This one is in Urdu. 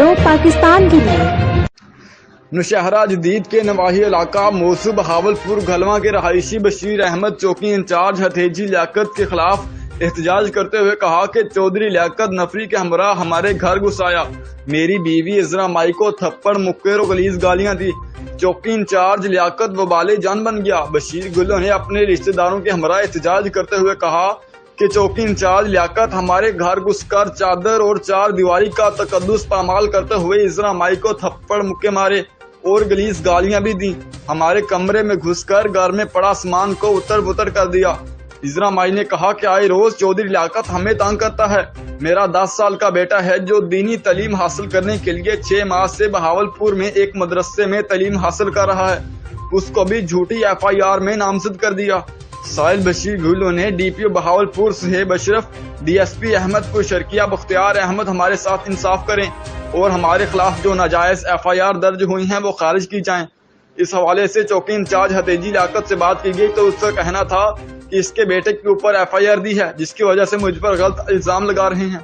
ریڈیو پاکستان کے لیے۔ نوشہرہ جدید کے نواحی علاقہ موصو بہاولپور گھلواں کے رہائشی بشیر احمد چوکی انچارج ہتھیجی لیاقت کے خلاف احتجاج کرتے ہوئے کہا کہ چودھری لیاقت نفری کے ہمراہ ہمارے گھر گھس آیا، میری بیوی عذرا مائی کو تھپڑ مکر و غلیظ گالیاں دی، چوکی انچارج لیاقت وبال جان بن گیا۔ بشیر گلو نے اپنے رشتہ داروں کے ہمراہ احتجاج کرتے ہوئے کہا کہ چوکی انچارج لیاقت ہمارے گھر گھس کر چادر اور چار دیواری کا تقدس پامال کرتے ہوئے عذرا مائی کو تھپڑ مکے مارے اور غلیظ گالیاں بھی دیں، ہمارے کمرے میں گھس کر گھر میں پڑا سامان کو اتر بتر کر دیا۔ عذرا مائی نے کہا کہ آئے روز چودھری لیاقت ہمیں تنگ کرتا ہے، میرا 10 سال کا بیٹا ہے جو دینی تعلیم حاصل کرنے کے لیے 6 ماہ سے بہاولپور میں ایک مدرسے میں تعلیم حاصل کر رہا ہے، اس کو بھی جھوٹی FIR میں نامزد کر دیا۔ سائل بشیر گلو نے DPO بہاولپور صہیب اشرف، DSP احمد پور شرقیہ بختیار احمد ہمارے ساتھ انصاف کریں اور ہمارے خلاف جو ناجائز FIR درج ہوئی ہیں وہ خارج کی جائیں۔ اس حوالے سے چوکی انچارج ہتھیجی لیاقت سے بات کی گئی تو اس کا کہنا تھا کہ اس کے بیٹے کے اوپر FIR دی ہے، جس کی وجہ سے مجھ پر غلط الزام لگا رہے ہیں۔